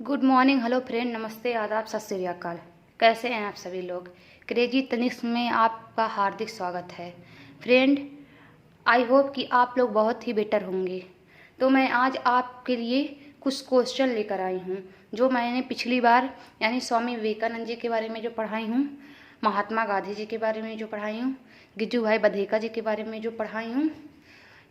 Good morning, hello friend, नमस्ते, आदाब, सत श्री अकाल। कैसे हैं आप सभी लोग। क्रेजी तनिष्क में आपका हार्दिक स्वागत है। फ्रेंड, आई होप कि आप लोग बहुत ही बेटर होंगे। तो मैं आज आपके लिए कुछ क्वेश्चन लेकर आई हूँ जो मैंने पिछली बार यानी स्वामी विवेकानंद जी के बारे में जो पढ़ाई हूँ, महात्मा गांधी जी के बारे में जो पढ़ाई हूँ, गिज्जू भाई बधेका जी के बारे में जो पढ़ाई हूँ,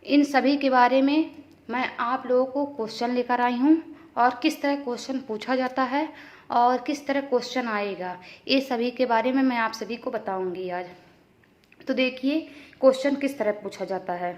इन सभी के बारे में मैं आप लोगों को क्वेश्चन लेकर आई हूँ और किस तरह क्वेश्चन पूछा जाता है और किस तरह क्वेश्चन आएगा, ये सभी के बारे में मैं आप सभी को बताऊंगी आज। तो देखिए क्वेश्चन किस तरह पूछा जाता है।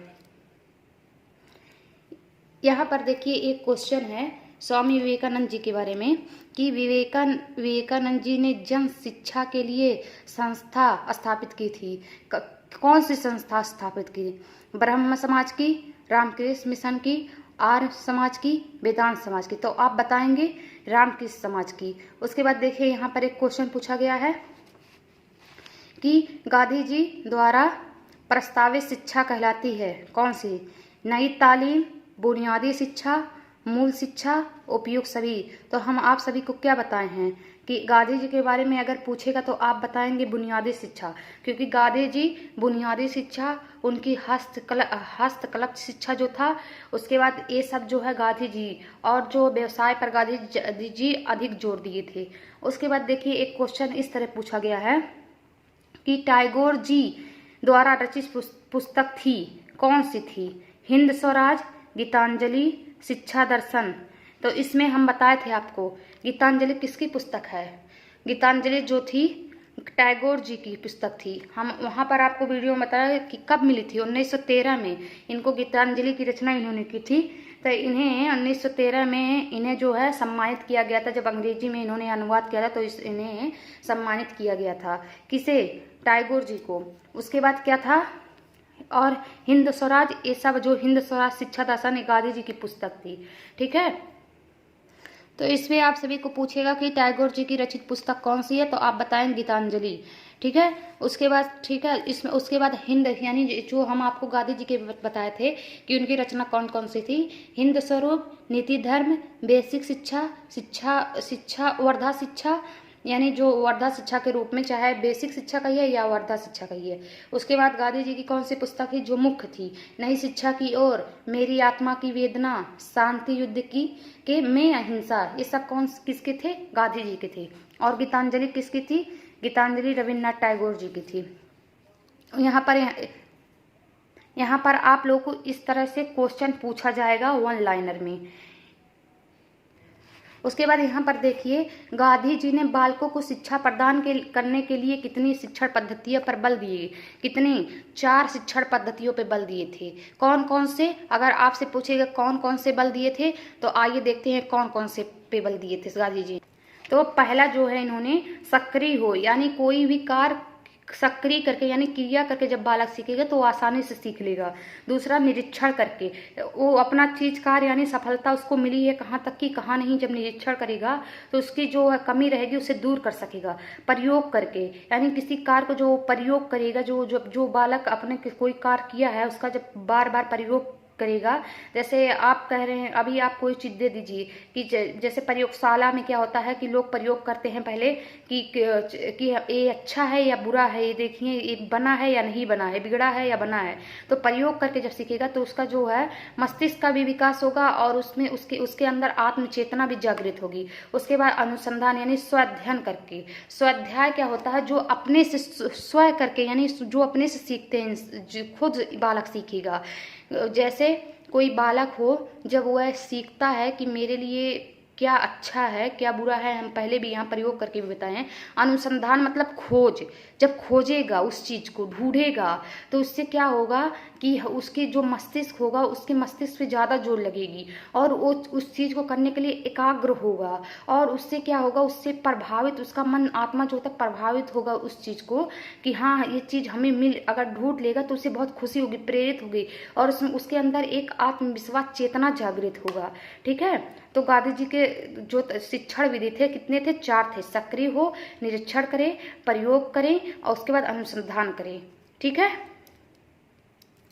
यहाँ पर देखिए एक क्वेश्चन है स्वामी विवेकानंद जी के बारे में कि विवेकानंद जी ने जन शिक्षा के लिए संस्था स्थापित की थी। कौन सी संस्था स्थापित की? ब्रह्म समाज की, रामकृष्ण मिशन की, आर्य समाज की, वेदांत समाज की। तो आप बताएंगे रामकृष्ण समाज की। उसके बाद देखिए यहाँ पर एक क्वेश्चन पूछा गया है कि गांधी जी द्वारा प्रस्तावित शिक्षा कहलाती है कौन सी? नई तालीम, बुनियादी शिक्षा, मूल शिक्षा, उपयुक्त सभी। तो हम आप सभी को क्या बताए हैं कि गांधी जी के बारे में अगर पूछेगा तो आप बताएंगे बुनियादी शिक्षा, क्योंकि गांधी जी बुनियादी शिक्षा, उनकी हस्तकला शिक्षा जो था, उसके बाद ये सब जो है गांधी जी, और जो व्यवसाय पर गांधी जी अधिक जोर दिए थे। उसके बाद देखिए एक क्वेश्चन इस तरह पूछा गया है कि टैगोर जी द्वारा रचित पुस्तक थी कौन सी थी? हिंद स्वराज, गीतांजलि, शिक्षा दर्शन। तो इसमें हम बताए थे आपको गीतांजलि किसकी पुस्तक है। गीतांजलि जो थी टैगोर जी की पुस्तक थी। हम वहाँ पर आपको वीडियो में बताया कि कब मिली थी। 1913 में इनको गीतांजलि की रचना इन्होंने की थी। तो इन्हें 1913 में इन्हें जो है सम्मानित किया गया था। जब अंग्रेजी में इन्होंने अनुवाद किया था तो इन्हें सम्मानित किया गया था। किसे? टैगोर जी को। उसके बाद क्या था? और हिंद स्वराज, ये सब जो हिंद स्वराज शिक्षा दर्शन गांधी जी की पुस्तक थी। ठीक है, तो इसमें आप सभी को पूछेगा कि टैगोर जी की रचित पुस्तक कौन सी है, तो आप बताएं गीतांजलि। ठीक है, उसके बाद ठीक है इसमें उसके बाद हिंद, यानी जो हम आपको गांधी जी के बताए थे कि उनकी रचना कौन कौन सी थी। हिंद स्वरूप, नीति धर्म, बेसिक शिक्षा, शिक्षा वर्धा शिक्षा, यानी जो वर्धा शिक्षा के रूप में, चाहे बेसिक शिक्षा कहिए या वर्धा शिक्षा कहिए। उसके बाद गांधी जी की कौन सी पुस्तक थी जो मुख्य थी? नई शिक्षा की ओर, मेरी आत्मा की वेदना, शांति युद्ध की के में अहिंसा। ये सब कौन किसके थे? गांधी जी के थे। और गीतांजलि किसकी थी? गीतांजलि रविन्द्रनाथ टैगोर जी की थी। यहाँ पर आप लोगों को इस तरह से क्वेश्चन पूछा जाएगा वन लाइनर में। उसके बाद यहाँ पर देखिए गांधी जी ने बालकों को शिक्षा प्रदान करने के लिए कितनी शिक्षण पद्धतियों पर बल दिए? कितनी? 4 शिक्षण पद्धतियों पर बल दिए थे। कौन कौन से? अगर आपसे पूछेगा कौन कौन से बल दिए थे, तो आइए देखते हैं कौन कौन से पे बल दिए थे गांधी जी। तो पहला जो है, इन्होंने सक्रिय हो, यानी कोई भी कार्य सक्रिय करके यानी क्रिया करके जब बालक सीखेगा तो वो आसानी से सीख लेगा। दूसरा, निरीक्षण करके, वो अपना चीज कार्य यानी सफलता उसको मिली है कहाँ तक की कहाँ नहीं, जब निरीक्षण करेगा तो उसकी जो कमी रहेगी उसे दूर कर सकेगा। प्रयोग करके, यानी किसी कार्य को जो प्रयोग करेगा, जो बालक अपने कोई कार्य किया है उसका जब बार बार प्रयोग करेगा। जैसे आप कह रहे हैं, अभी आप कोई चीज दे दीजिए कि जैसे प्रयोगशाला में क्या होता है कि लोग प्रयोग करते हैं पहले कि ये अच्छा है या बुरा है, ये देखिए ये बना है या नहीं बना है, बिगड़ा है या बना है। तो प्रयोग करके जब सीखेगा तो उसका जो है मस्तिष्क का भी विकास होगा और उसमें उसके अंदर आत्मचेतना भी जागृत होगी। उसके बाद अनुसंधान यानी स्वाध्ययन करके। स्वाध्याय क्या होता है? जो अपने से स्वयं करके, यानी जो अपने से सीखते हैं, खुद बालक सीखेगा। जैसे कोई बालक हो, जब वह सीखता है कि मेरे लिए क्या अच्छा है क्या बुरा है, हम पहले भी यहाँ प्रयोग करके भी बताए हैं। अनुसंधान मतलब खोज। जब खोजेगा, उस चीज को ढूंढेगा, तो उससे क्या होगा कि उसके जो मस्तिष्क होगा उसके मस्तिष्क पे ज़्यादा जोर लगेगी और वो उस चीज़ को करने के लिए एकाग्र होगा। और उससे क्या होगा, उससे प्रभावित, उसका मन आत्मा जो होता है प्रभावित होगा उस चीज़ को कि हाँ ये चीज़ हमें अगर ढूंढ लेगा तो उसे बहुत खुशी होगी, प्रेरित होगी और उसके अंदर एक आत्मविश्वास चेतना जागृत होगा। ठीक है, तो गांधी जी के जो शिक्षण विधि थे कितने थे? 4 थे। सक्रिय हो, निरीक्षण करें, प्रयोग करें और उसके बाद अनुसंधान करें। ठीक है,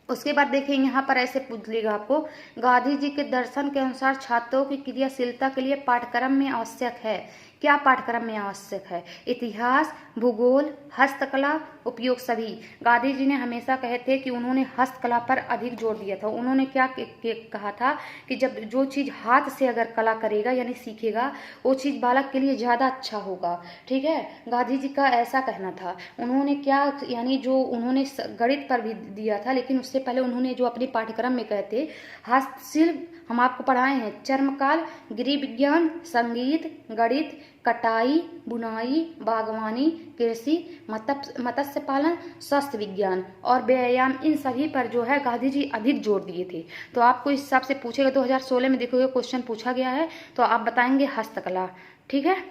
उसके बाद देखिए यहाँ पर ऐसे पूछ लेगा आपको, गांधी जी के दर्शन के अनुसार छात्रों की क्रियाशीलता के लिए पाठ्यक्रम में आवश्यक है। क्या पाठ्यक्रम में आवश्यक है? इतिहास, भूगोल, हस्तकला, उपयोग सभी। गांधी जी ने हमेशा कहे थे कि उन्होंने हस्तकला पर अधिक जोर दिया था। उन्होंने क्या कहा था कि जब जो चीज़ हाथ से अगर कला करेगा यानी सीखेगा, वो चीज़ बालक के लिए ज़्यादा अच्छा होगा। ठीक है, गांधी जी का ऐसा कहना था। उन्होंने क्या यानी जो उन्होंने गणित पर भी दिया था, लेकिन उससे पहले उन्होंने जो अपने पाठ्यक्रम में कहते हस्तशिल्प हम आपको पढ़ाए हैं, चर्मकाल, गृह विज्ञान, संगीत, गणित, कटाई, बुनाई, बागवानी, कृषि, मत्स्य पालन, स्वास्थ्य विज्ञान और व्यायाम, इन सभी पर जो है गांधी जी अधिक जोर दिए थे। तो आपको इस हिसाब से पूछेगा, 2016 में देखोगे क्वेश्चन पूछा गया है, तो आप बताएंगे हस्तकला। ठीक है,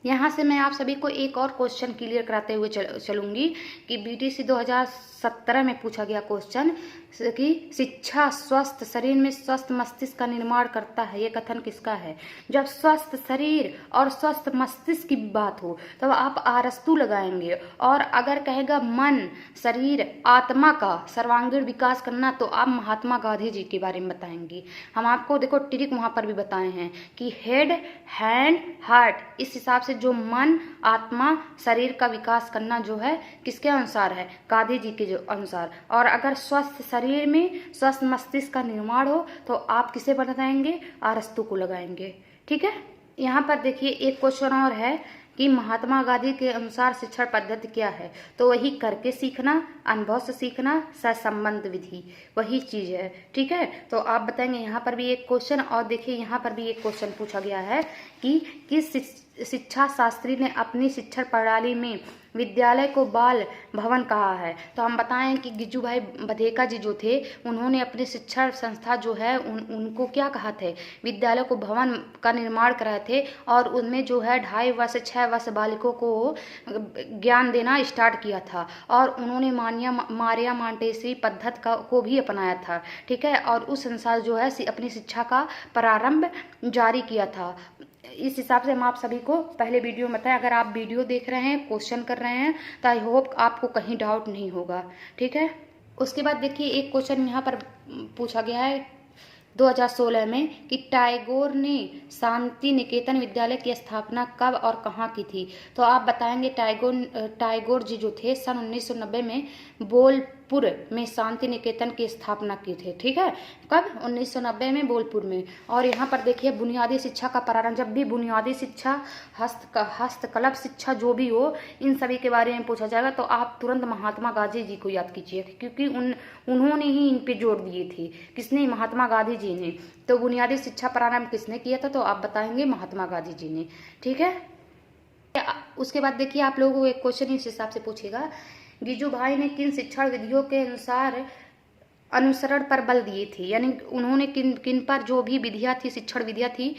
यहाँ से मैं आप सभी को एक और क्वेश्चन क्लियर कराते हुए चलूंगी कि बीटीसी 2017 में पूछा गया क्वेश्चन कि शिक्षा स्वस्थ शरीर में स्वस्थ मस्तिष्क का निर्माण करता है, ये कथन किसका है? जब स्वस्थ शरीर और स्वस्थ मस्तिष्क की बात हो तब आप आरस्तु लगाएंगे, और अगर कहेगा मन, शरीर, आत्मा का सर्वांगीण विकास करना, तो आप महात्मा गांधी जी के बारे में बताएंगे। हम आपको देखो ट्रिक वहां पर भी बताए हैं कि हेड, हैंड, हार्ट, इस हिसाब से जो मन, आत्मा, शरीर का विकास करना जो है किसके अनुसार है? गांधी जी के जो अनुसार। और अगर स्वस्थ शरीर में स्वस्थ मस्तिष्क का निर्माण हो तो आप किसे बताएंगे? अरस्तु को लगाएंगे। ठीक है, यहाँ पर देखिए एक क्वेश्चन और है कि महात्मा गांधी के अनुसार शिक्षण पद्धति क्या है? तो वही करके सीखना, अनुभव से सीखना, सहसंबंध विधि, वही चीज है। ठीक है, तो आप बताएंगे। यहाँ पर भी एक क्वेश्चन और देखिए, यहाँ पर भी एक क्वेश्चन पूछा गया है कि किस शिक्षा शास्त्री ने अपनी शिक्षण प्रणाली में विद्यालय को बाल भवन कहा है? तो हम बताएं कि गिज्जू भाई बधेका जी जो थे, उन्होंने अपनी शिक्षा संस्था जो है उनको क्या कहा थे? विद्यालय को भवन का निर्माण कराए थे, और उनमें जो है 2.5 वर्ष 6 वर्ष बालिकों को ज्ञान देना स्टार्ट किया था, और उन्होंने मारिया मांटेसरी पद्धति को भी अपनाया था। ठीक है, और उस अनुसार जो है अपनी शिक्षा का प्रारंभ जारी किया था। इस हिसाब से हम आप सभी को पहले वीडियो में बताएं। अगर आप वीडियो देख रहे हैं, क्वेश्चन कर रहे हैं, तो आई होप आपको कहीं डाउट नहीं होगा। ठीक है, उसके बाद देखिए एक क्वेश्चन यहाँ पर पूछा गया है 2016 में कि टैगोर ने शांति निकेतन विद्यालय की स्थापना कब और कहाँ की थी? तो आप बताएंगे टैगोर जी जो थे सन 1990 में बोलपुर में शांति निकेतन की स्थापना की थी। ठीक है, कब? 1990 में बोलपुर में। और यहाँ पर देखिए बुनियादी शिक्षा का प्रारंभ, जब भी बुनियादी शिक्षा, हस्तकला शिक्षा जो भी हो, इन सभी के बारे में पूछा जाएगा तो आप तुरंत महात्मा गांधी जी को याद कीजिए, क्योंकि उन्होंने ही इन पे जोर दिए थे। किसने? महात्मा गांधी जी ने। तो बुनियादी शिक्षा प्रारंभ किसने किया था? तो आप बताएंगे महात्मा गांधी जी ने। ठीक है, उसके बाद देखिए आप लोगों को एक क्वेश्चन इस हिसाब से पूछेगा, गिज्जू भाई ने किन शिक्षण विधियों के अनुसरण पर बल दिए थे? यानी उन्होंने किन पर जो भी विधियां थी, शिक्षण विधियां थी,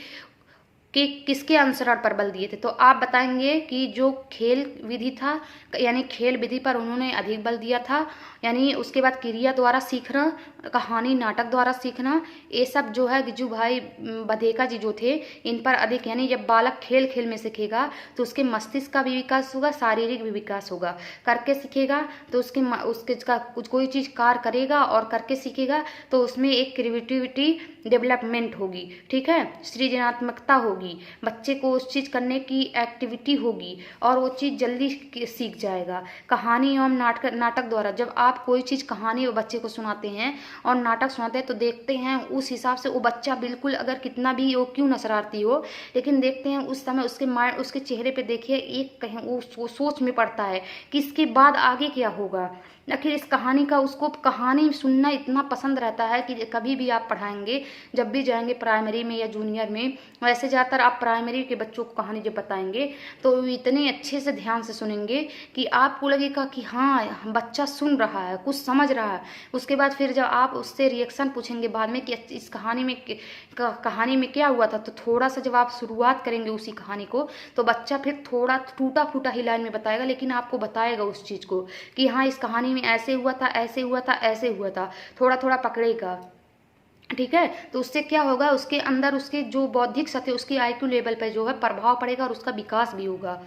कि किसके अनुसरण पर बल दिए थे? तो आप बताएंगे कि जो खेल विधि था, यानी खेल विधि पर उन्होंने अधिक बल दिया था। यानी उसके बाद क्रिया द्वारा सीखना, कहानी नाटक द्वारा सीखना, ये सब जो है गिज्जू भाई बधेका जी जो थे इन पर अधिक। यानी जब बालक खेल खेल में सीखेगा तो उसके मस्तिष्क का भी विकास होगा, शारीरिक भी विकास होगा। करके सीखेगा तो उसके कुछ कोई चीज़ कार्य करेगा और करके सीखेगा तो उसमें एक क्रिएटिविटी डेवलपमेंट होगी। ठीक है, सृजनात्मकता होगी, बच्चे को उस चीज़ करने की एक्टिविटी होगी और वो चीज़ जल्दी सीख जाएगा। कहानी एवं नाटक द्वारा जब आप कोई चीज़ कहानी वो बच्चे को सुनाते हैं और नाटक सुनाते हैं तो देखते हैं उस हिसाब से वो बच्चा बिल्कुल, अगर कितना भी वो क्यों न शरारती हो, लेकिन देखते हैं उस समय उसके चेहरे पे देखिए एक कहीं वो सोच में पड़ता है कि इसके बाद आगे क्या होगा। आखिर इस कहानी का उसको कहानी सुनना इतना पसंद रहता है कि कभी भी आप पढ़ाएंगे, जब भी जाएंगे प्राइमरी में या जूनियर में, वैसे ज़्यादातर आप प्राइमरी के बच्चों को कहानी जब बताएंगे तो इतने अच्छे से ध्यान से सुनेंगे कि आपको लगेगा कि हाँ बच्चा सुन रहा है, कुछ समझ रहा है। उसके बाद फिर जब आप उससे रिएक्शन पूछेंगे बाद में कि इस कहानी में क्या हुआ था, तो थोड़ा सा जब आप शुरुआत करेंगे उसी कहानी को तो बच्चा फिर थोड़ा टूटा फूटा ही लाइन में बताएगा, लेकिन आपको बताएगा उस चीज़ को कि हाँ इस कहानी में ऐसे हुआ था, ऐसे हुआ था, ऐसे हुआ था, थोड़ा थोड़ा पकड़ेगा। ठीक है, तो उससे क्या होगा, उसके अंदर उसके जो बौद्धिक सत्य, उसकी IQ लेवल पर जो है प्रभाव पड़ेगा और उसका विकास भी होगा।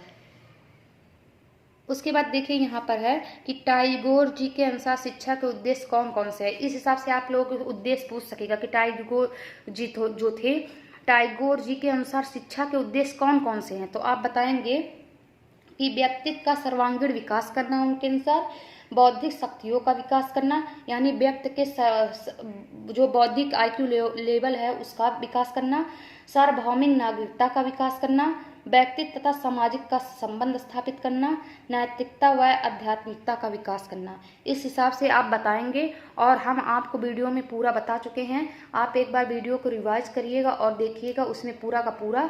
उसके बाद देखिए यहाँ पर है कि टैगोर जी के अनुसार शिक्षा के उद्देश्य कौन कौन से हैं। इस हिसाब से आप लोग उद्देश्य पूछ सकेगा कि टैगोर जी जो थे, टैगोर जी के अनुसार शिक्षा के उद्देश्य कौन कौन से हैं। तो आप बताएंगे कि व्यक्तित्व का सर्वांगीण विकास करना उनके अनुसार, बौद्धिक शक्तियों का विकास करना यानी व्यक्ति के जो बौद्धिक आईक्यू लेवल है उसका विकास करना, सार्वभौमिक नागरिकता का विकास करना, व्यक्तित्व तथा सामाजिक का संबंध स्थापित करना, नैतिकता व आध्यात्मिकता का विकास करना। इस हिसाब से आप बताएंगे और हम आपको वीडियो में पूरा बता चुके हैं। आप एक बार वीडियो को रिवाइज करिएगा और देखिएगा, उसमें पूरा का पूरा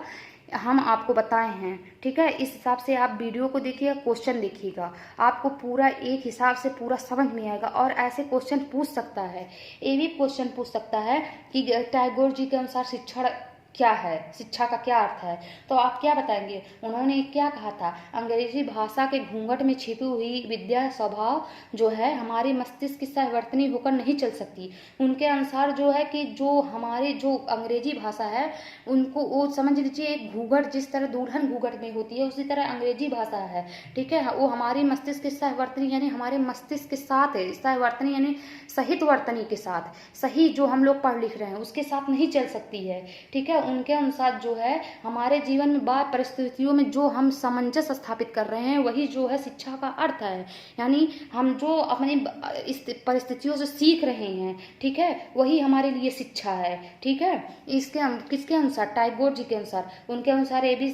हम आपको बताए हैं। ठीक है, इस हिसाब से आप वीडियो को देखिएगा, क्वेश्चन देखिएगा, आपको पूरा एक हिसाब से पूरा समझ में आएगा। और ऐसे क्वेश्चन पूछ सकता है, ये भी क्वेश्चन पूछ सकता है कि टैगोर जी के अनुसार शिक्षण क्या है, शिक्षा का क्या अर्थ है। तो आप क्या बताएंगे, उन्होंने क्या कहा था, अंग्रेजी भाषा के घूंघट में छिपी हुई विद्या स्वभाव जो है हमारे मस्तिष्क की सहवर्तनी होकर नहीं चल सकती। उनके अनुसार जो है कि जो हमारे जो अंग्रेजी भाषा है उनको वो समझ लीजिए एक घूंघट, जिस तरह दुल्हन घूंघट में होती है उसी तरह अंग्रेजी भाषा है। ठीक है, वो हमारी मस्तिष्क की सहवर्तनी यानी हमारे मस्तिष्क के साथ है, सहवर्तनी यानी सहित वर्तनी के साथ, सही जो हम लोग पढ़ लिख रहे हैं उसके साथ नहीं चल सकती है। ठीक है, उनके अनुसार जो है हमारे जीवन में बाह्य परिस्थितियों में जो हम सामंजस्य स्थापित कर रहे हैं वही जो है शिक्षा का अर्थ है। यानी हम जो अपनी इस परिस्थितियों से सीख रहे हैं, ठीक है, वही हमारे लिए शिक्षा है। ठीक है, इसके किसके अनुसार, टैगोर जी के अनुसार। उनके अनुसार ये भी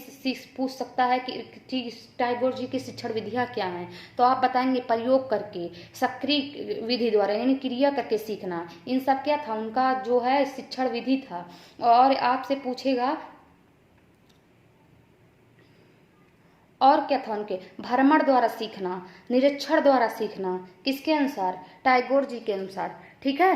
पूछ सकता है कि टैगोर जी की शिक्षण विधियां क्या हैं। तो आप बताएंगे प्रयोग करके, सक्रिय विधि द्वारा यानी क्रिया करके सीखना, इन सब क्या था उनका जो है शिक्षण विधि था। और आपसे पूछेगा और क्या था उनके, भ्रमण द्वारा सीखना, निरीक्षण द्वारा सीखना, किसके अनुसार, टैगोर जी के अनुसार। ठीक है,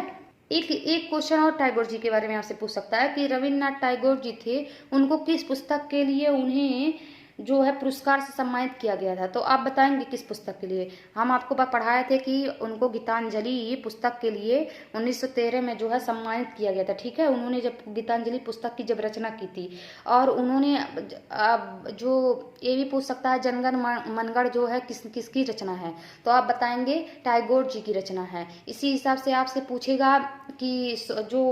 एक क्वेश्चन और टैगोर जी के बारे में आपसे पूछ सकता है कि रविन्द्रनाथ टैगोर जी थे, उनको किस पुस्तक के लिए उन्हें जो है पुरस्कार से सम्मानित किया गया था। तो आप बताएंगे किस पुस्तक के लिए। हम आपको पढ़ाए थे कि उनको गीतांजलि पुस्तक के लिए 1913 में जो है सम्मानित किया गया था। ठीक है, उन्होंने जब गीतांजलि पुस्तक की जब रचना की थी, और उन्होंने जो ये भी पूछ सकता है जनगण मनगढ़ जो है किसकी रचना है। तो आप बताएंगे टैगोर जी की रचना है। इसी हिसाब से आपसे पूछेगा कि जो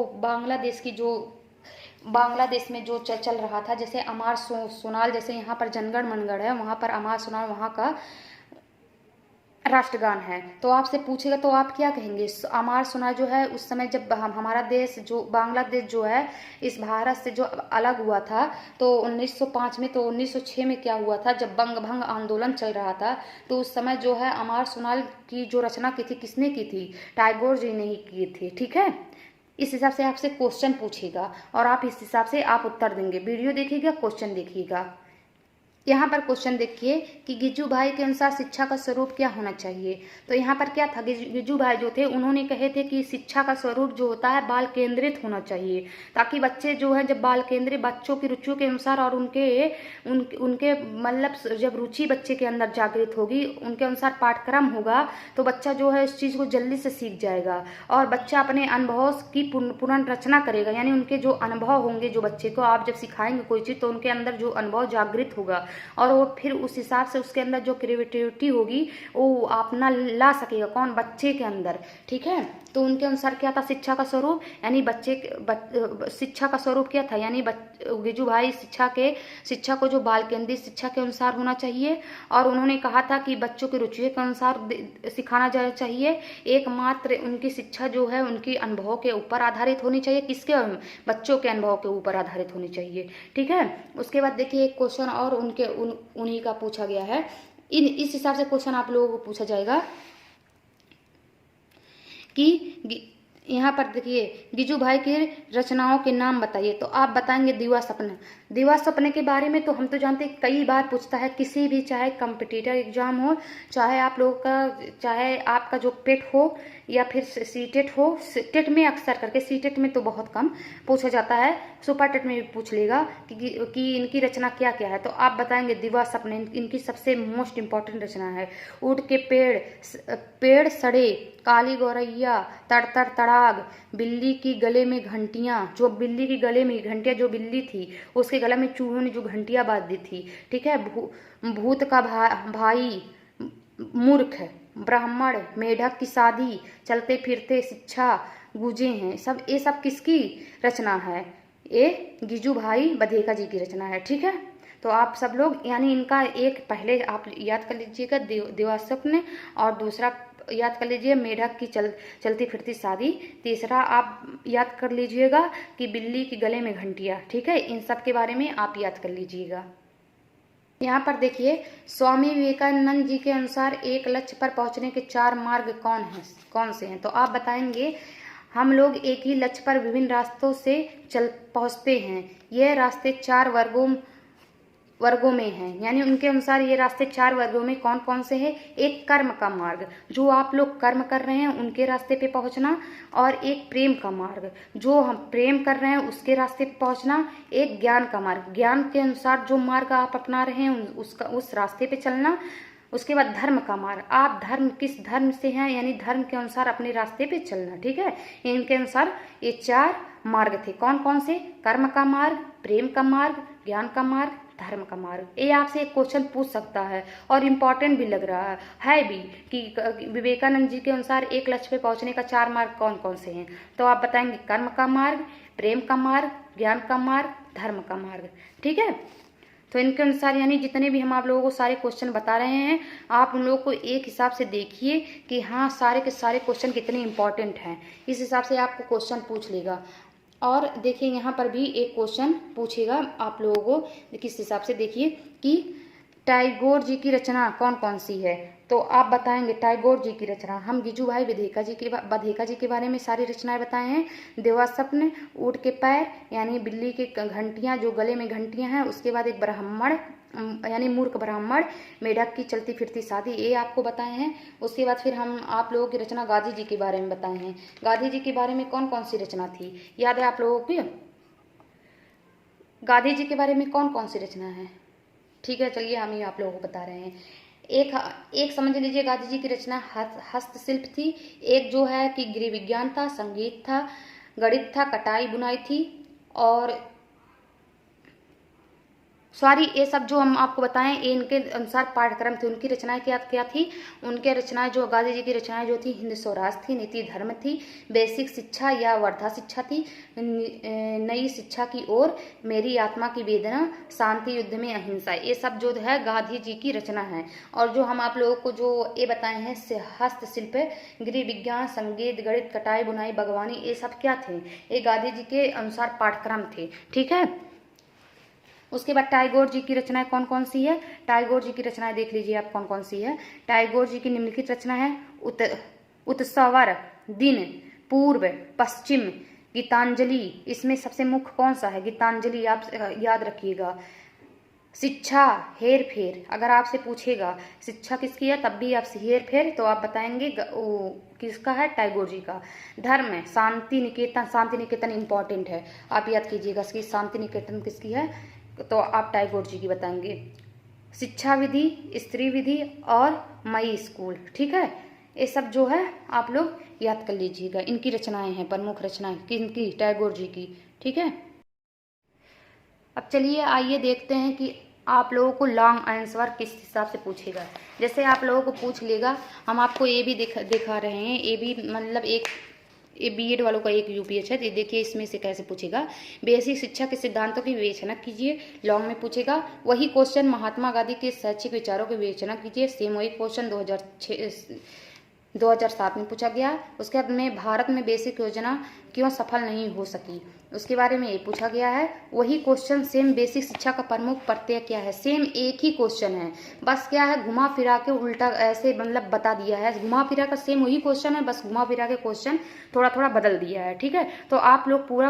बांग्लादेश में जो चल रहा था, जैसे अमार सोनाल, जैसे यहाँ पर जनगण मनगढ़ है, वहाँ पर अमार सोनाल वहाँ का राष्ट्रगान है। तो आपसे पूछेगा तो आप क्या कहेंगे, अमार सोनाल जो है उस समय जब हमारा देश जो बांग्लादेश जो है इस भारत से जो अलग हुआ था तो 1905 में, तो 1906 में क्या हुआ था जब बंग भंग आंदोलन चल रहा था, तो उस समय जो है अमार सोनाल की जो रचना की थी किसने की थी, टैगोर जी ने ही की थी। ठीक है, इस हिसाब से आपसे क्वेश्चन पूछेगा और आप इस हिसाब से आप उत्तर देंगे। वीडियो देखिएगा, क्वेश्चन देखिएगा। यहाँ पर क्वेश्चन देखिए कि गिज्जू भाई के अनुसार शिक्षा का स्वरूप क्या होना चाहिए। तो यहाँ पर क्या था, गिज्जू भाई जो थे उन्होंने कहे थे कि शिक्षा का स्वरूप जो होता है बाल केंद्रित होना चाहिए, ताकि बच्चे जो है जब बाल केंद्रित बच्चों की रुचियों के अनुसार और उनके मतलब जब रुचि बच्चे के अंदर जागृत होगी, उनके अनुसार पाठ्यक्रम होगा, तो बच्चा जो है इस चीज़ को जल्दी से सीख जाएगा और बच्चा अपने अनुभव की पुनर्रचना करेगा। यानी उनके जो अनुभव होंगे, जो बच्चे को आप जब सिखाएंगे कोई चीज़ तो उनके अंदर जो अनुभव जागृत होगा और वो फिर उस हिसाब से उसके अंदर जो क्रिएटिविटी होगी वो अपना ला सकेगा, कौन, बच्चे के अंदर। ठीक है, तो उनके अनुसार क्या था शिक्षा का स्वरूप, यानी शिक्षा का स्वरूप क्या था, यानी गिज्जू भाई शिक्षा को जो बाल केंद्रित शिक्षा के अनुसार होना चाहिए। और उन्होंने कहा था कि बच्चों की रुचि के अनुसार सिखाना जाना चाहिए। एकमात्र उनकी शिक्षा जो है उनकी अनुभव के ऊपर आधारित होनी चाहिए, किसके, बच्चों के अनुभव के ऊपर आधारित होनी चाहिए। ठीक है, उसके बाद देखिए एक क्वेश्चन और उन्हीं का पूछा गया है। इस हिसाब से क्वेश्चन आप लोगों को पूछा जाएगा कि यहाँ पर देखिए गिज्जू भाई की रचनाओं के नाम बताइए। तो आप बताएंगे दीवा सपना। दीवा सपने के बारे में तो हम तो जानते हैं, कई बार पूछता है किसी भी, चाहे कंपटीटर एग्जाम हो, चाहे आप लोगों का, चाहे आपका जो पेट हो या फिर सीटेट हो। टेट में अक्सर करके, सीटेट में तो बहुत कम पूछा जाता है, सुपर टेट में भी पूछ लेगा कि इनकी रचना क्या क्या है। तो आप बताएंगे दीवा सपने इनकी सबसे मोस्ट इम्पॉर्टेंट रचना है। उड़ के पेड़ सड़े, काली गौरैया, तड़ तड़ाग, बिल्ली की गले में घंटियां, जो बिल्ली की गले में घंटियां, जो बिल्ली थी उसके गले में चूहों ने जो घंटियां बांध दी थी। ठीक है, भूत का भाई, मूर्ख, ब्राह्मण, मेढक की शादी, चलते फिरते, शिक्षा, गूंजे हैं, सब ये सब किसकी रचना है? ये गिजुभाई बधेका जी की रचना है। ठीक है, तो आप सब लोग यानी इनका एक पहले आप याद कर लीजिएगा देवासुक ने, और दूसरा याद कर लीजिए मेढक की चलती फिरती शादी, तीसरा आप याद कर लीजिएगा कि बिल्ली की गले में घंटियाँ। ठीक है, इन सब के बारे में आप याद कर लीजिएगा। यहाँ पर देखिए, स्वामी विवेकानंद जी के अनुसार एक लक्ष्य पर पहुंचने के 4 मार्ग कौन से हैं? तो आप बताएंगे हम लोग एक ही लक्ष्य पर विभिन्न रास्तों से चल पहुंचते हैं। यह रास्ते 4 वर्गों में हैं, यानी उनके अनुसार ये रास्ते 4 वर्गों में कौन कौन से हैं? एक कर्म का मार्ग, जो आप लोग कर्म कर रहे हैं उनके रास्ते पे पहुंचना, और एक प्रेम का मार्ग, जो हम प्रेम कर रहे हैं उसके रास्ते पे पहुंचना, एक ज्ञान का मार्ग, ज्ञान के अनुसार जो मार्ग आप अपना रहे हैं उस रास्ते पे चलना, उसके बाद धर्म का मार्ग, आप किस धर्म से हैं यानी धर्म के अनुसार अपने रास्ते पे चलना। ठीक है, इनके अनुसार ये 4 मार्ग थे। कौन कौन से? कर्म का मार्ग, प्रेम का मार्ग, ज्ञान का मार्ग, धर्म का मार्ग। ये आपसे एक क्वेश्चन पूछ सकता है और इम्पोर्टेंट भी लग रहा है भी कि विवेकानंद जी के अनुसार एक लक्ष्य पे पहुंचने का 4 मार्ग कौन कौन से हैं? तो आप बताएंगे कर्म का मार्ग, प्रेम का मार्ग, ज्ञान का मार्ग, धर्म का मार्ग। ठीक है, तो इनके अनुसार यानी जितने भी हम आप लोगों को सारे क्वेश्चन बता रहे हैं, आप उन लोगों को एक हिसाब से देखिए कि हाँ सारे के सारे क्वेश्चन कितने इंपॉर्टेंट हैं, इस हिसाब से आपको क्वेश्चन पूछ लेगा। और देखिए यहाँ पर भी एक क्वेश्चन पूछेगा आप लोगों को, किस हिसाब से देखिए कि टैगोर जी की रचना कौन कौन सी है? तो आप बताएंगे टैगोर जी की रचना। हम गिजुभाई बधेका जी के बारे में सारी रचनाएं बताए हैं। देवास्वप्न, ऊँट के पैर यानी बिल्ली के घंटियां जो गले में घंटियां हैं, उसके बाद एक ब्राह्मण यानी मूर्ख ब्राह्मण, मेढक की चलती फिरती शादी, ये आपको बताए हैं। उसके बाद फिर हम आप लोगों की रचना गांधी जी के बारे में बताए हैं। गांधी जी के बारे में कौन कौन सी रचना थी, याद है आप लोगों को? गांधी जी के बारे में कौन कौन सी रचना है? ठीक है, चलिए हम ही आप लोगों को बता रहे हैं। एक समझ लीजिए गांधी जी की रचना हस्तशिल्प थी, एक जो है कि गृह विज्ञान था, संगीत था, गणित था, कटाई बुनाई थी, और सॉरी ये सब जो हम आपको बताएं ये इनके अनुसार पाठ्यक्रम थे। उनकी रचनाएं क्या थी? उनके रचनाएं जो गांधी जी की रचनाएं जो थी, हिंद स्वराज थी, नीति धर्म थी, बेसिक शिक्षा या वर्धा शिक्षा थी, नई शिक्षा की ओर, मेरी आत्मा की वेदना, शांति युद्ध में अहिंसा, ये सब जो है गांधी जी की रचना है। और जो हम आप लोगों को जो ये बताए हैं हस्तशिल्प, गृह विज्ञान, संगीत, गणित, कटाई बुनाई, बागवानी, ये सब क्या थे? ये गांधी जी के अनुसार पाठ्यक्रम थे। ठीक है, उसके बाद टैगोर जी की रचनाएं कौन कौन सी है? टैगोर जी की रचनाएं देख लीजिए आप कौन कौन सी है। टैगोर जी की निम्नलिखित रचना है उत्सवर, दिन, पूर्व, पश्चिम, गीतांजलि। इसमें सबसे मुख्य कौन सा है? गीतांजलि, आप याद रखिएगा। शिक्षा, हेर फेर, अगर आपसे पूछेगा शिक्षा किसकी है तब भी आप हेर फेर तो आप बताएंगे किसका है? टैगोर जी का। धर्म, शांति निकेतन, शांति निकेतन इंपॉर्टेंट है, आप याद कीजिएगा कि शांति निकेतन किसकी है, तो आप टैगोर जी की बताएंगे। शिक्षा विधि, स्त्री विधि और मई स्कूल। ठीक है, ये सब जो है आप लोग याद कर लीजिएगा। इनकी रचनाएं हैं, प्रमुख रचनाएं किनकी? टैगोर जी की। ठीक है, अब चलिए आइए देखते हैं कि आप लोगों को लॉन्ग आंसर किस हिसाब से पूछेगा। जैसे आप लोगों को पूछ लेगा, हम आपको ये भी दिखा रहे हैं, ये भी मतलब एक ये बीएड वालों का एक यूपीएच है। ये देखिए इसमें से कैसे पूछेगा। बेसिक शिक्षा के सिद्धांतों की विवेचना कीजिए, लॉन्ग में पूछेगा। वही क्वेश्चन महात्मा गांधी के शैक्षिक विचारों की विवेचना कीजिए, सेम वही क्वेश्चन 2007 में पूछा गया। उसके बाद में भारत में बेसिक योजना क्यों सफल नहीं हो सकी, उसके बारे में ये पूछा गया है। वही क्वेश्चन सेम, बेसिक शिक्षा का प्रमुख प्रत्यय क्या है, सेम एक ही क्वेश्चन है, बस क्या है घुमा फिरा के उल्टा ऐसे मतलब बता दिया है। घुमा फिरा का सेम वही क्वेश्चन है, बस घुमा फिरा के क्वेश्चन थोड़ा थोड़ा बदल दिया है। ठीक है, तो आप लोग पूरा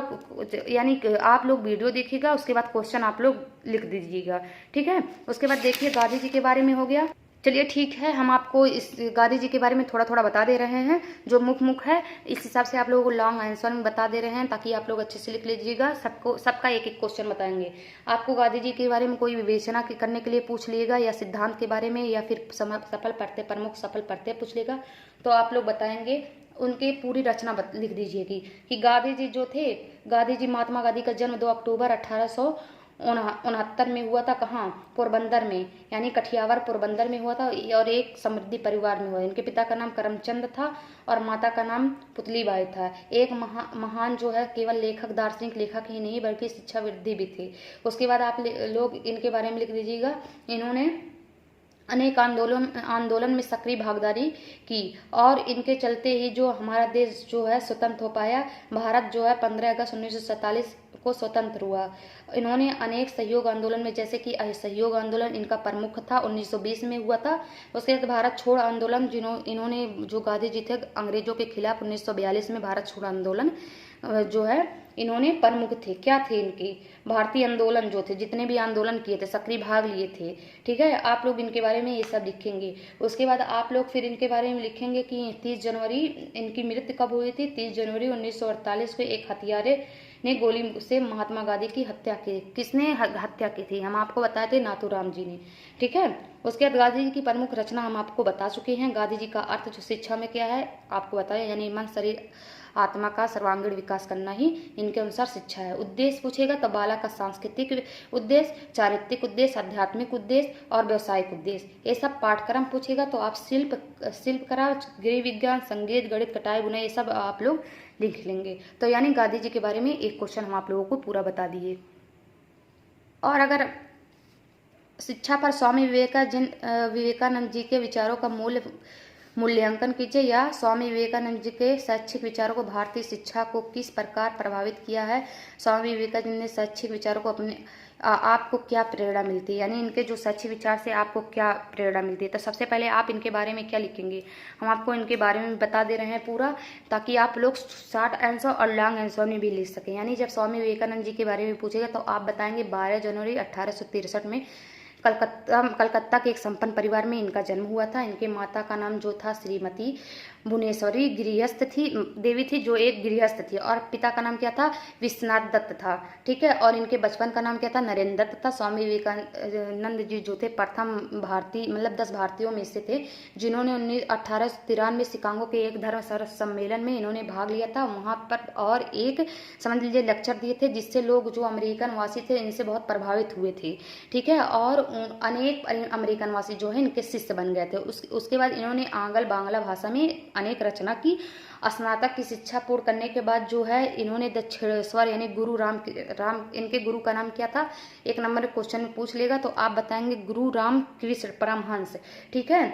यानी आप लोग वीडियो देखिएगा, उसके बाद क्वेश्चन आप लोग लिख दीजिएगा। ठीक है, उसके बाद देखिए गांधी जी के बारे में हो गया। चलिए ठीक है, हम आपको इस गांधी जी के बारे में थोड़ा थोड़ा बता दे रहे हैं, जो मुख्य है इस हिसाब से आप लोगों को लॉन्ग आंसर में बता दे रहे हैं, ताकि आप लोग अच्छे से लिख लीजिएगा। सबका एक एक क्वेश्चन बताएंगे। आपको गांधी जी के बारे में कोई विवेचना करने के लिए पूछ लिएगा, या सिद्धांत के बारे में, या फिर सफल प्रत्यय, प्रमुख सफल प्रत्यय पूछ लेगा, तो आप लोग बताएंगे। उनके पूरी रचना लिख दीजिएगी कि गांधी जी जो थे, गांधी जी महात्मा गांधी का जन्म 2 अक्टूबर 1800 1969 में हुआ था। कहाँ? पोरबंदर में, यानी कठियावाड़ पोरबंदर में हुआ था, और एक समृद्धि परिवार में हुआ। इनके पिता का नाम करमचंद था और माता का नाम पुतलीबाई था। एक महान जो है केवल लेखक, दार्शनिक लेखक ही नहीं बल्कि शिक्षाविद भी थे। उसके बाद आप लोग इनके बारे में लिख दीजिएगा। इन्होंने अनेक आंदोलन में सक्रिय भागीदारी की और इनके चलते ही जो हमारा देश जो है स्वतंत्र हो पाया। भारत जो है 15 अगस्त 1947 को स्वतंत्र हुआ। इन्होंने अनेक सहयोग आंदोलन में, जैसे कि असहयोग आंदोलन इनका प्रमुख था, 1920 में हुआ था। उसके बाद भारत छोड़ आंदोलन, इन्होंने जो गांधी जी थे अंग्रेजों के खिलाफ 1942 में भारत छोड़ आंदोलन जो है इन्होंने प्रमुख थे। क्या थे इनके? भारतीय आंदोलन जो थे, जितने भी आंदोलन किए थे, सक्रिय भाग लिए थे। ठीक है, आप लोग इनके बारे में ये सब लिखेंगे। उसके बाद आप लोग फिर इनके बारे में लिखेंगे कि 30 जनवरी इनकी मृत्यु कब हुई थी। 30 जनवरी 1948 को एक हत्यारे ने गोली से महात्मा गांधी की हत्या की। किसने हत्या की थी? हम आपको बताए थे, नाथूराम जी ने। ठीक है, उसके बाद गांधी जी की प्रमुख रचना हम आपको बता चुके हैं। गांधी जी का अर्थ जो शिक्षा में क्या है आपको बताया, यानी मन, शरीर, आत्मा का सर्वांगीण विकास करना ही इनके अनुसार शिक्षा है। उद्देश्य पूछेगा तो बालक का सांस्कृतिक उद्देश्य, चारित्रिक उद्देश्य, आध्यात्मिक उद्देश्य और व्यवसायिक उद्देश्य। ये सब पाठ्यक्रम पूछेगा तो आप शिल्पकला, गृह विज्ञान, संगीत, गणित, कटाई, बुनाई, ये सब आप लोग लिख लेंगे। तो यानी गांधी जी के बारे में एक क्वेश्चन हम आप लोगों को पूरा बता दिए। और अगर शिक्षा पर स्वामी विवेकानंद जी के विचारों का मूल्यांकन कीजिए, या स्वामी विवेकानंद जी के शैक्षिक विचारों को भारतीय शिक्षा को किस प्रकार प्रभावित किया है। स्वामी विवेकानंद ने शैक्षिक विचारों को आपको क्या प्रेरणा मिलती है, यानी इनके जो शैक्षिक विचार से आपको क्या प्रेरणा मिलती है। तो सबसे पहले आप इनके बारे में क्या लिखेंगे, हम आपको इनके बारे में बता दे रहे हैं पूरा, ताकि आप लोग शॉर्ट आंसर और लॉन्ग आंसर में भी लिख सकें। यानी जब स्वामी विवेकानंद जी के बारे में पूछेगा तो आप बताएंगे 12 जनवरी 1863 में कलकत्ता के एक संपन्न परिवार में इनका जन्म हुआ था। इनके माता का नाम जो था श्रीमती भुवनेश्वरी देवी थी, जो एक गृहस्थ थी, और पिता का नाम क्या था? विश्वनाथ दत्त था। ठीक है, और इनके बचपन का नाम क्या था? नरेंद्र दत्त था। स्वामी विवेकानंद जी जो थे प्रथम भारतीय, मतलब 10 भारतीयों में से थे जिन्होंने 1893 में शिकागो के एक धर्म सम्मेलन में इन्होंने भाग लिया था। वहाँ पर और एक समझ लीजिए लेक्चर दिए थे, जिससे लोग जो अमेरिकन वासी थे इनसे बहुत प्रभावित हुए थे। ठीक है, और अनेक अमेरिकन वासी जो है इनके शिष्य बन गए थे। उसके बाद इन्होंने आंग्ल बांग्ला भाषा में अनेक रचना की। स्नातक की शिक्षा पूर्ण करने के बाद जो है इन्होंने दक्षिणेश्वर यानी गुरु राम, इनके गुरु का नाम क्या था? एक नंबर क्वेश्चन में पूछ लेगा तो आप बताएंगे गुरु राम कृष्ण परमहंस। ठीक है,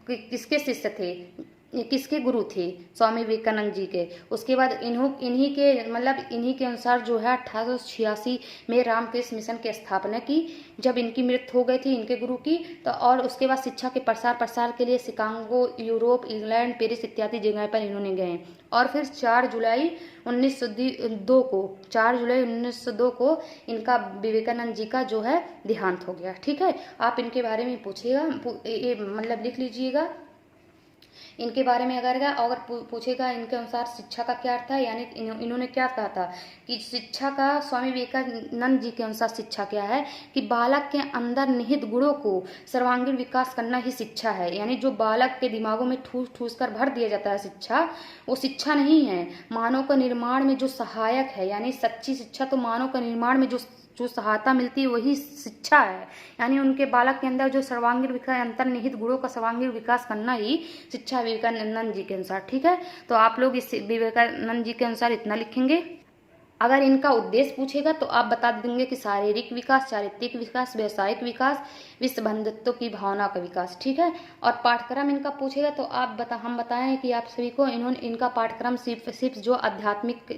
किसके शिष्य थे, किसके गुरु थे? स्वामी विवेकानंद जी के। उसके बाद इन्हीं के अनुसार जो है 1886 में रामकृष्ण मिशन की स्थापना की, जब इनकी मृत्यु हो गई थी इनके गुरु की। तो और उसके बाद शिक्षा के प्रसार के लिए शिकागो, यूरोप, इंग्लैंड, पेरिस इत्यादि जगह पर इन्होंने गए। और फिर 4 जुलाई 1902 को इनका विवेकानंद जी का जो है देहांत हो गया। ठीक है, आप इनके बारे में पूछेगा, मतलब लिख लीजिएगा इनके बारे में। अगर पूछेगा इनके अनुसार शिक्षा का क्या अर्थ है, यानी इन्होंने क्या कहा था कि शिक्षा का, स्वामी विवेकानंद जी के अनुसार शिक्षा क्या है कि बालक के अंदर निहित गुणों को सर्वांगीण विकास करना ही शिक्षा है। यानी जो बालक के दिमागों में ठूस ठूस कर भर दिया जाता है शिक्षा, वो शिक्षा नहीं है, मानव का निर्माण में जो सहायक है। यानी सच्ची शिक्षा तो मानव का निर्माण में जो सहायता मिलती है वही शिक्षा है। यानी उनके बालक के अंदर जो सर्वांगीण विकास, अंतर्निहित गुणों का सर्वांगीण विकास करना ही शिक्षा विवेकानंद जी के अनुसार। ठीक है, तो आप लोग इस विवेकानंद जी के अनुसार इतना लिखेंगे। अगर इनका उद्देश्य पूछेगा तो आप बता देंगे कि शारीरिक विकास, चारित्रिक विकास, व्यवसायिक विकास, विश्व बंधुत्व की भावना का विकास। ठीक है, और पाठ्यक्रम इनका पूछेगा तो हम बताएं कि आप सभी को इनका पाठ्यक्रम सिर्फ जो आध्यात्मिक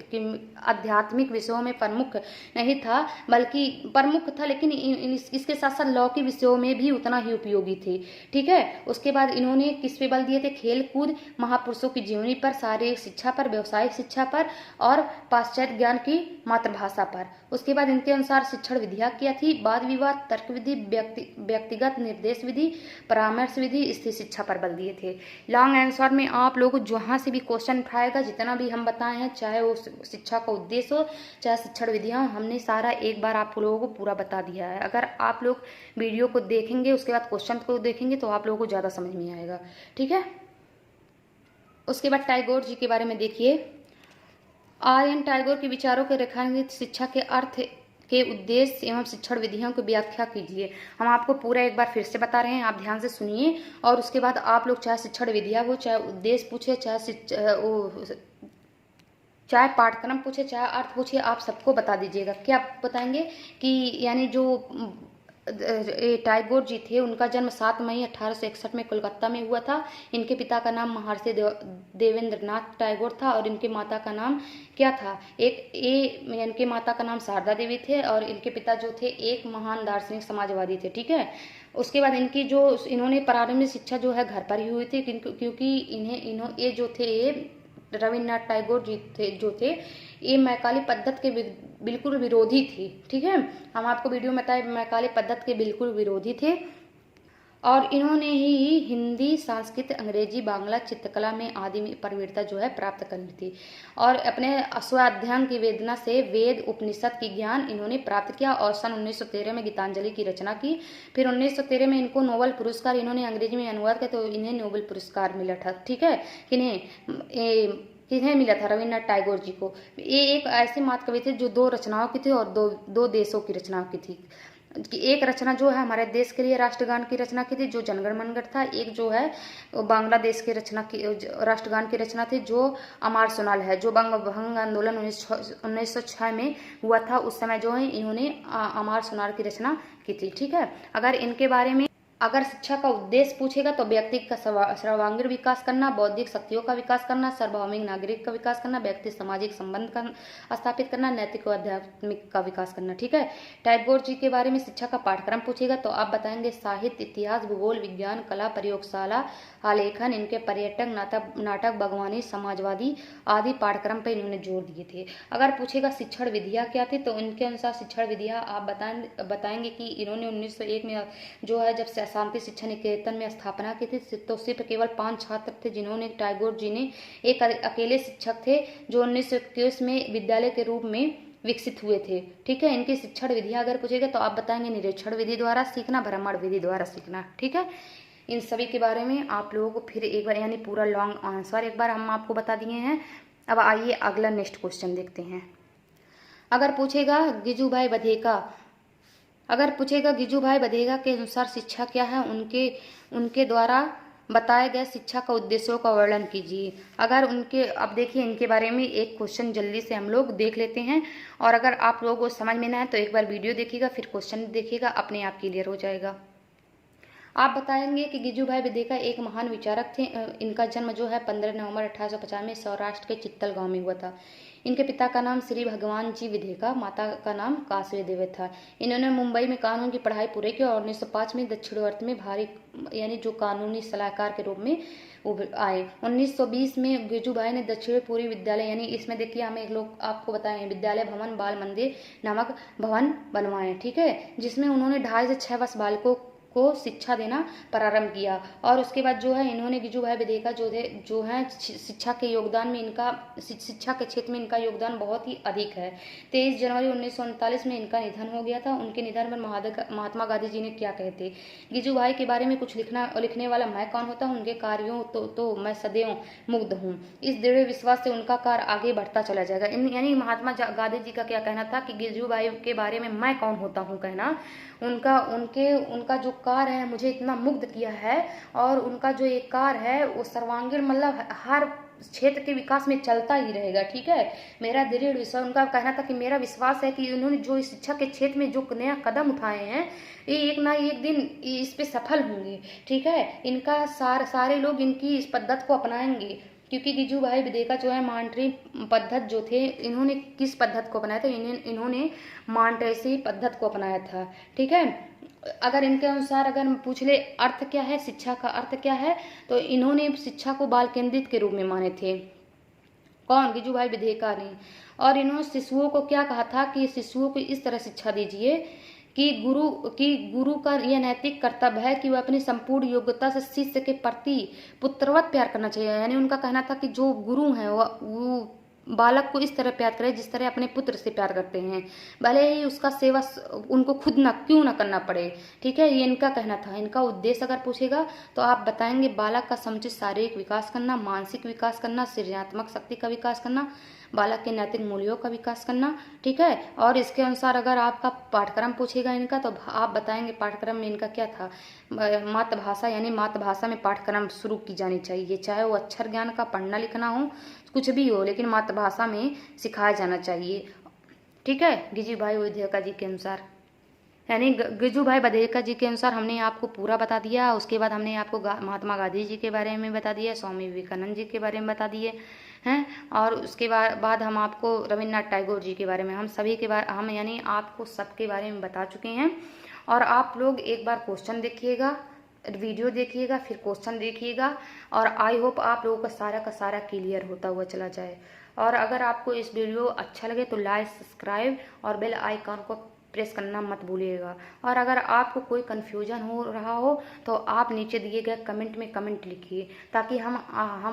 विषयों में प्रमुख नहीं था, बल्कि प्रमुख था, लेकिन इसके साथ साथ लौकिक विषयों में भी उतना ही उपयोगी थे। ठीक है, उसके बाद इन्होंने किस पे बल दिए थे? खेल कूद, महापुरुषों की जीवनी पर, शारीरिक शिक्षा पर, व्यवसायिक शिक्षा पर और पाश्चात्य ज्ञान की मातृभाषा पर। उसके बाद इनके अनुसार शिक्षण विधियां क्या थी? वाद विवाद, तर्क विधि, व्यक्तिगत निर्देश विधि, परामर्श विधि, स्थिर शिक्षा पर बल दिए थे। लॉन्ग आंसर में आप लोग जहां से भी क्वेश्चन उठाएगा, जितना भी हम बताए हैं, चाहे वो शिक्षा का उद्देश्य हो, चाहे शिक्षण विधियां, हमने सारा एक बार आप लोगों को पूरा बता दिया है। अगर आप लोग वीडियो को देखेंगे, उसके बाद क्वेश्चन को देखेंगे तो आप लोगों को ज्यादा समझ में आएगा। ठीक है, उसके बाद टैगोर जी के बारे में देखिए। आर्यन टैगोर के विचारों के रेखांकित शिक्षा के अर्थ के उद्देश्य एवं शिक्षण विधियों की व्याख्या कीजिए। हम आपको पूरा एक बार फिर से बता रहे हैं, आप ध्यान से सुनिए और उसके बाद आप लोग चाहे शिक्षण विधियाँ हो, चाहे उद्देश्य पूछे, चाहे पाठ्यक्रम पूछे, चाहे अर्थ पूछे, आप सबको बता दीजिएगा। क्या बताएंगे कि यानी जो टैगोर जी थे, उनका जन्म 7 मई 1861 में कोलकाता में हुआ था। इनके पिता का नाम महर्षि देवेंद्रनाथ टैगोर था और इनके माता का नाम क्या था? इनके माता का नाम शारदा देवी थे और इनके पिता जो थे एक महान दार्शनिक समाजवादी थे। ठीक है, उसके बाद इनकी जो इन्होंने प्रारंभिक शिक्षा जो है घर पर ही हुई थी, क्योंकि ये जो थे रविन्द्रनाथ टैगोर जी थे ये मैकाले पद्धति के बिल्कुल विरोधी थे। ठीक है, हम आपको वीडियो में बताए मैकाले पद्धति के बिल्कुल विरोधी थे और इन्होंने ही हिंदी, संस्कृत, अंग्रेजी, बांग्ला, चित्रकला में आदि प्रवीणता जो है प्राप्त कर ली थी और अपने स्वाध्याय की वेदना से वेद उपनिषद की ज्ञान इन्होंने प्राप्त किया और सन 1913 में गीतांजलि की रचना की। फिर 1913 में इनको नोबेल पुरस्कार, इन्होंने अंग्रेजी में अनुवाद किया तो इन्हें नोबेल पुरस्कार मिला था। ठीक है, किन्हें मिला था? रविन्द्रनाथ टैगोर जी को। ये एक ऐसे मातकवि थे जो 2 रचनाओं की थी और दो देशों की रचनाओं की थी। कि एक रचना जो है हमारे देश के लिए राष्ट्रगान की रचना की थी जो जनगण मनगढ़ था, एक जो है बांग्लादेश की रचना की राष्ट्रगान की रचना थी जो अमर सोनाल है, जो बंग आंदोलन 1906 में हुआ था। उस समय जो है इन्होंने अमर सोनाल की रचना की थी। ठीक है, अगर इनके बारे में अगर शिक्षा का उद्देश्य पूछेगा तो व्यक्ति का सर्वांगीण विकास करना, बौद्धिक शक्तियों का विकास करना, सार्वभौमिक नागरिक का विकास करना, व्यक्ति सामाजिक संबंध का स्थापित करना, नैतिक और आध्यात्मिक का विकास करना। ठीक है, टैगोर जी के बारे में शिक्षा का पाठ्यक्रम पूछेगा तो आप बताएंगे साहित्य, इतिहास, भूगोल, विज्ञान, कला, प्रयोगशाला, आलेखन, इनके पर्यटक, नाटक, बागवानी, समाजवादी आदि पाठ्यक्रम पर इन्होंने जोर दिए थे। अगर पूछेगा शिक्षण विधियाँ क्या थी तो इनके अनुसार शिक्षण विधियाँ आप बताएंगे कि इन्होंने 1901 में जो है जब शांति शिक्षा निकेतन में स्थापना की थी तो सिर्फ केवल 5 छात्र थे जिन्होंने टैगोर जी ने एक अकेले शिक्षक थे जो 1921 में विद्यालय के रूप में विकसित हुए थे। ठीक है, इनकी शिक्षण विधियाँ अगर पूछेगा तो आप बताएंगे निरीक्षण विधि द्वारा सीखना, भ्रमण विधि द्वारा सीखना। ठीक है, इन सभी के बारे में आप लोगों को फिर एक बार यानी पूरा लॉन्ग आंसर एक बार हम आपको बता दिए हैं। अब आइए अगला नेक्स्ट क्वेश्चन देखते हैं। अगर पूछेगा गिजुभाई बधेगा के अनुसार शिक्षा क्या है, उनके द्वारा बताए गए शिक्षा का उद्देश्यों का वर्णन कीजिए। अगर उनके अब देखिए इनके बारे में एक क्वेश्चन जल्दी से हम लोग देख लेते हैं और अगर आप लोगों को समझ में ना आए तो एक बार वीडियो देखिएगा फिर क्वेश्चन देखिएगा, अपने आप क्लियर हो जाएगा। आप बताएंगे कि गिजुभाई विधेका एक महान विचारक थे। इनका जन्म जो है 15 नवंबर 1850 में सौराष्ट्र के चित्तल गांव में हुआ था। इनके पिता का नाम श्री भगवान जी विधेका, माता का नाम कासवी देवी था। इन्होंने मुंबई में कानून की पढ़ाई पूरी की और 1905 में दक्षिणावर्त में भारी यानी जो कानूनी सलाहकार के रूप में आए। 1920 में गिजुभाई ने दक्षिण पूर्वी विद्यालय यानी इसमें देखिए हमें लोग आपको बताएं विद्यालय भवन बाल मंदिर नामक भवन बनवाए। ठीक है, जिसमें उन्होंने 2.5 से 6 वर्ष बालकों को शिक्षा देना प्रारंभ किया और उसके बाद जो है इन्होंने गिजुभाई विधेका जो है शिक्षा के योगदान में इनका शिक्षा के क्षेत्र में इनका योगदान बहुत ही अधिक है। 23 जनवरी 1939 में इनका निधन हो गया था। उनके निधन पर महात्मा गांधी जी ने क्या कहते? गिजुभाई के बारे में कुछ लिखने वाला मैं कौन होता हूँ, उनके कार्यों तो मैं सदैव मुग्ध हूँ। इस दृढ़ विश्वास से उनका कार्य आगे बढ़ता चला जाएगा। यानी महात्मा गांधी जी का क्या कहना था कि गिजुभाई के बारे में मैं कौन होता हूँ कहना, उनका जो कार्य है मुझे इतना मुग्ध किया है और उनका जो एक कार्य है वो सर्वांगीण मतलब हर क्षेत्र के विकास में चलता ही रहेगा। ठीक है, मेरा दृढ़ विश्वास, उनका कहना था कि मेरा विश्वास है कि उन्होंने जो शिक्षा के क्षेत्र में जो नया कदम उठाए हैं ये एक ना एक दिन इस पे सफल होंगे। ठीक है, इनका सारे लोग इनकी इस पद्धति को अपनाएंगे क्योंकि गिजुभाई विधेका जो है मॉन्ट्री पद्धति जो थे, इन्होंने किस पद्धति को अपनाया था? इन्होंने मॉन्ट्रेसी पद्धति को अपनाया था। ठीक है, अगर इनके अनुसार अगर पूछ ले अर्थ क्या है, शिक्षा का अर्थ क्या है, तो इन्होंने शिक्षा को बाल केंद्रित के रूप में माने थे। कौन? गिजुभाई विधेका ने। और इन्होंने शिशुओं को क्या कहा था कि शिशुओं को इस तरह शिक्षा दीजिए कि गुरु का यह नैतिक कर्तव्य है कि वह अपनी संपूर्ण योग्यता से शिष्य के प्रति पुत्रवत प्यार करना चाहिए। यानी उनका कहना था कि जो गुरु हैं वो बालक को इस तरह प्यार करे जिस तरह अपने पुत्र से प्यार करते हैं, भले ही उसका सेवा उनको खुद क्यों ना करना पड़े। ठीक है, ये इनका कहना था। इनका उद्देश्य अगर पूछेगा तो आप बताएंगे बालक का समुचित शारीरिक विकास करना, मानसिक विकास करना, सृजनात्मक शक्ति का विकास करना, बालक के नैतिक मूल्यों का विकास करना, ठीक है। और इसके अनुसार अगर आपका पाठ्यक्रम पूछेगा इनका तो आप बताएंगे पाठ्यक्रम में इनका क्या था। मातृभाषा यानी मातृभाषा में पाठ्यक्रम शुरू की जानी चाहिए, चाहे वो अक्षर ज्ञान का पढ़ना लिखना हो, कुछ भी हो, लेकिन मातृभाषा में सिखाया जाना चाहिए, ठीक है। गिजू भाई वधेकर जी के अनुसार, यानी गिजू भाई वधेकर जी के अनुसार हमने आपको पूरा बता दिया। उसके बाद हमने आपको महात्मा गांधी जी के बारे में बता दिया, स्वामी विवेकानंद जी के बारे में बता दिए हैं, और उसके बाद हम आपको रविन्द्रनाथ टैगोर जी के बारे में, हम सभी के बारे हम यानी आपको सबके बारे में बता चुके हैं। और आप लोग एक बार क्वेश्चन देखिएगा, वीडियो देखिएगा, फिर क्वेश्चन देखिएगा, और आई होप आप लोगों का सारा क्लियर होता हुआ चला जाए। और अगर आपको इस वीडियो अच्छा लगे तो लाइक, सब्सक्राइब और बेल आइकन को प्रेस करना मत भूलिएगा। और अगर आपको कोई कन्फ्यूजन हो रहा हो तो आप नीचे दिए गए कमेंट में कमेंट लिखिए, ताकि हम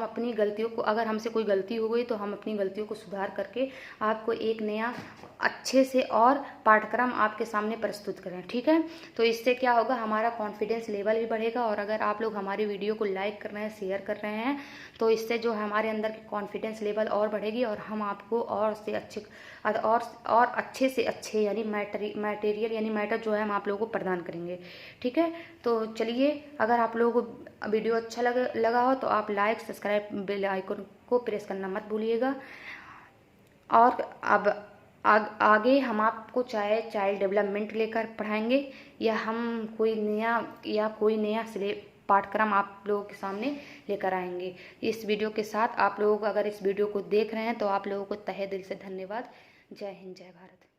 अपनी गलतियों को, अगर हमसे कोई गलती हो गई तो हम अपनी गलतियों को सुधार करके आपको एक नया अच्छे से और पाठ्यक्रम आपके सामने प्रस्तुत करें, ठीक है। तो इससे क्या होगा, हमारा कॉन्फिडेंस लेवल भी बढ़ेगा। और अगर आप लोग हमारी वीडियो को लाइक कर रहे हैं, शेयर कर रहे हैं, तो इससे जो हमारे अंदर की कॉन्फिडेंस लेवल और बढ़ेगी, और हम आपको और अच्छे से अच्छे यानी मटेरियल यानी मैटर जो है हम आप लोगों को प्रदान करेंगे, ठीक है। तो चलिए, अगर आप लोगों को वीडियो अच्छा लगा हो तो आप लाइक, सब्सक्राइब, बेल आइकन को प्रेस करना मत भूलिएगा। और अब आगे हम आपको चाहे चाइल्ड डेवलपमेंट लेकर पढ़ाएंगे, या हम कोई नया पाठ्यक्रम आप लोगों के सामने लेकर आएंगे। इस वीडियो के साथ आप लोग अगर इस वीडियो को देख रहे हैं तो आप लोगों को तहे दिल से धन्यवाद। जय हिंद, जय भारत।